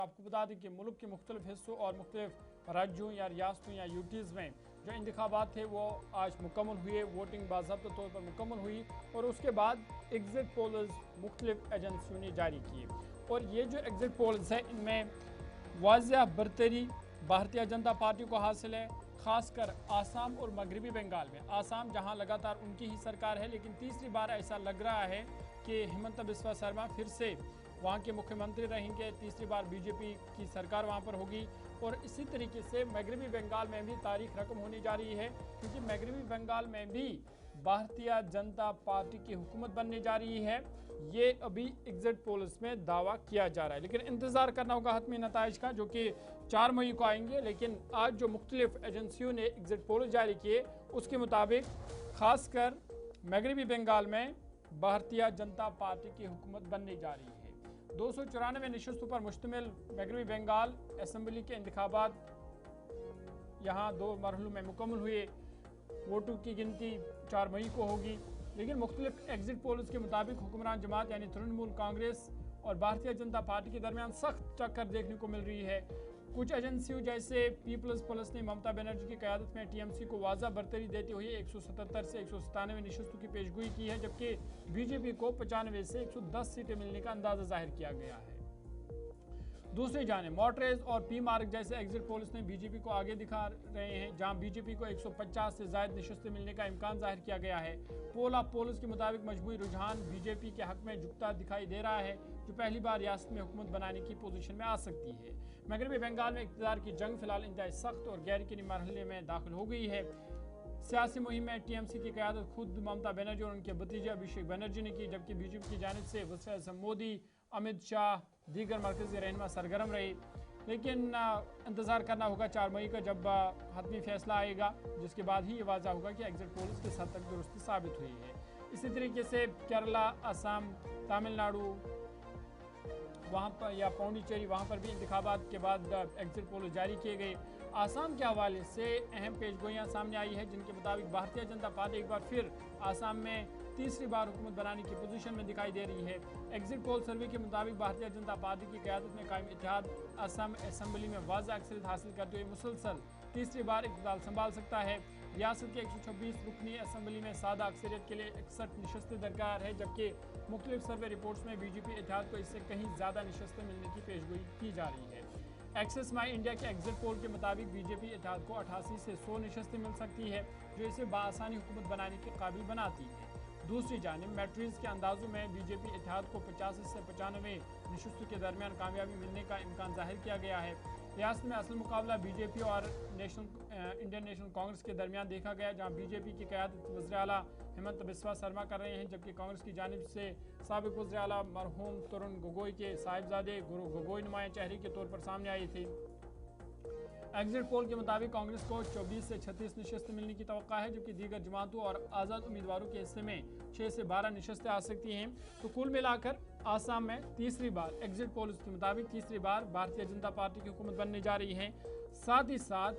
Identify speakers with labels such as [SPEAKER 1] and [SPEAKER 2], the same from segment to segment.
[SPEAKER 1] आपको बता दें कि मुल्क के मुख्तलिफ हिस्सों और मुख्तलिफ राज्यों या रियासतों या यूटीज़ में जो इंतखाबात थे वो आज मुकम्मल हुए। वोटिंग बाज़ाब्ता तौर पर मुकम्मल हुई और उसके बाद एग्ज़िट पोल्स मुख्तलिफ एजेंसियों ने जारी किए। और ये जो एग्ज़िट पोल्स हैं इनमें वाज़िया बरतरी भारतीय जनता पार्टी को हासिल है, खासकर आसाम और मगरबी बंगाल में। आसाम जहां लगातार उनकी ही सरकार है, लेकिन तीसरी बार ऐसा लग रहा है कि हिमंता बिस्वा शर्मा फिर से वहां के मुख्यमंत्री रहेंगे। तीसरी बार बीजेपी की सरकार वहां पर होगी। और इसी तरीके से मगरबी बंगाल में भी तारीख रकम होने जा रही है, क्योंकि मगरबी बंगाल में भी भारतीय जनता पार्टी की हुकूमत बनने जा रही है। ये अभी एग्जिट पोल्स में दावा किया जा रहा है, लेकिन इंतजार करना होगा हतमी नताइज का, जो कि 4 मई को आएंगे। लेकिन आज जो मुख्तलिफ एजेंसियों ने एग्जिट पोल जारी किए उसके मुताबिक खासकर मगरबी बंगाल में भारतीय जनता पार्टी की हुकूमत बनने जा रही है। 294 नशस्तों पर मुश्तमिल मगरबी बंगाल असम्बली के इंतखाबात यहाँ 2 मरहलों में मुकम्मल हुए। वोटों की गिनती 4 मई को होगी। लेकिन मुख्तलिफ एग्जिट पोल्स के मुताबिक हुक्मरान जमात यानी तृणमूल कांग्रेस और भारतीय जनता पार्टी के दरमियान सख्त टक्कर देखने को मिल रही है। कुछ एजेंसियों जैसे पीपल्स प्लस ने ममता बनर्जी की क़यादत में टीएमसी को वाज़ा बरतरी देते हुए 177 से 197 नशस्तों की पेशगोई की है, जबकि बीजेपी को 95 से 110 सीटें मिलने का अंदाजा जाहिर किया गया है। दूसरी जानिब मॉटरेज और पी मार्क जैसे एग्जिट पोल्स ने बीजेपी को आगे दिखा रहे हैं, जहां बीजेपी को 150 से ज़ायद नशस्तें मिलने का इम्कान जाहिर किया गया है। पोल ऑफ पोल्स के मुताबिक मजमूई रुझान बीजेपी के हक में झुकता दिखाई दे रहा है, जो पहली बार रियासत में हुकूमत बनाने की पोजीशन में आ सकती है। मगरबी बंगाल में इक़्तिदार की जंग फिलहाल इंतहाई सख्त और गैर यकीनी मरहले में दाखिल हो गई है। सियासी मुहिम में टीएमसी की क़यादत खुद ममता बनर्जी और उनके भतीजे अभिषेक बनर्जी ने की, जबकि बीजेपी की जानिब से वज़ीर आज़म मोदी, अमित शाह, दीगर मरकज़ी रहनुमा सरगर्म रहे। लेकिन इंतज़ार करना होगा 4 मई का, जब हतमी फैसला आएगा, जिसके बाद ही ये वाज़ा होगा कि एग्जिट पोल्स किस हद तक दुरुस्ती साबित हुई है। इसी तरीके से केरला, असम, तमिलनाडु वहाँ पर या पौंडीचेरी वहाँ पर भी इंतखाबात के बाद एग्जिट पोल जारी किए गए। आसाम के हवाले से अहम पेशगोइयाँ सामने आई है, जिनके मुताबिक भारतीय जनता पार्टी एक बार फिर आसाम में तीसरी बार हुकूमत बनाने की पोजीशन में दिखाई दे रही है। एग्जिट पोल सर्वे के मुताबिक भारतीय जनता पार्टी की क़यादत में कायम इत्तेहाद असम असम्बली में वाज़ा अक्सरियत हासिल करते हुए मुसलसल तीसरी बार इक़्तिदार संभाल सकता है। रियासत के 126 रुकनी असम्बली में सादा अक्सरियत के लिए 61 नशस्तें दरकार है, जबकि मुख्तलिफ सर्वे रिपोर्ट्स में बीजेपी इत्तेहाद को इससे कहीं ज़्यादा नशस्तें मिलने की पेशगोई की जा रही है। एक्सेस माई इंडिया के एग्जिट पोल के मुताबिक बीजेपी इत्तेहाद को 88 से 100 नशस्तें मिल सकती है, जो इसे बाआसानी हुकूमत बनाने के काबिल बनाती है। दूसरी जानिब मैट्रिक्स के अंदाजों में बीजेपी इत्तेहाद को 85 से 95 नशस्तों के दरमियान कामयाबी मिलने का इम्कान जाहिर किया गया है। रियासत में असल मुकाबला बीजेपी और इंडियन नेशनल कांग्रेस के दरमियान देखा गया, जहां बीजेपी की क़यादत वज़ीर आला हिमंता बिस्वा शर्मा कर रहे हैं, जबकि कांग्रेस की जानिब से साबिक़ वज़ीर आला मरहूम तरुण गोगोई के साहिबजादे गुरु गोगोई नुमाया चेहरे के तौर पर सामने आए थे। एग्जिट पोल के मुताबिक कांग्रेस को 24 से 36 नशस्तें मिलने की तवक्का है, जबकि दीगर जमातों और आज़ाद उम्मीदवारों के हिस्से में 6 से 12 नशस्तें आ सकती हैं। तो कुल मिलाकर आसाम में तीसरी बार एग्जिट पोल के मुताबिक तीसरी बार भारतीय जनता पार्टी की हुकूमत बनने जा रही है। साथ ही साथ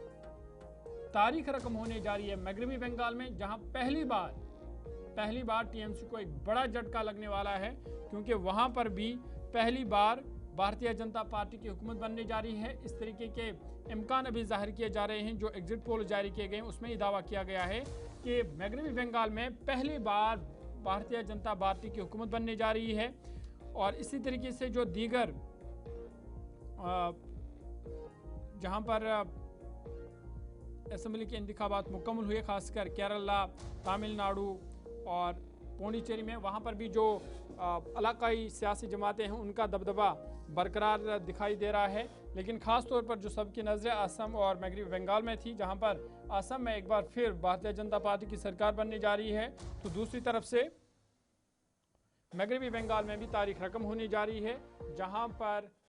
[SPEAKER 1] तारीख रकम होने जा रही है मगरबी बंगाल में, जहां पहली बार टीएमसी को एक बड़ा झटका लगने वाला है, क्योंकि वहां पर भी पहली बार भारतीय जनता पार्टी की हुकूमत बनने जा रही है। इस तरीके के इम्कान अभी जाहिर किए जा रहे हैं। जो एग्जिट पोल जारी किए गए उसमें ये दावा किया गया है कि मगरबी बंगाल में पहली बार भारतीय जनता पार्टी की हुकूमत बनने जा रही है। और इसी तरीके से जो दीगर जहां पर असम्बली के इंतखाबात मुकम्मल हुए, खासकर केरला, तमिलनाडु और पौंडीचेरी में, वहाँ पर भी जो इलाकाई सियासी जमातें हैं उनका दबदबा बरकरार दिखाई दे रहा है। लेकिन ख़ास तौर पर जो सबकी नज़रें असम और मगरबी बंगाल में थी, जहाँ पर असम में एक बार फिर भारतीय जनता पार्टी की सरकार बनने जा रही है, तो दूसरी तरफ से मगरबी बंगाल में भी तारीख रकम होने जा रही है, जहाँ पर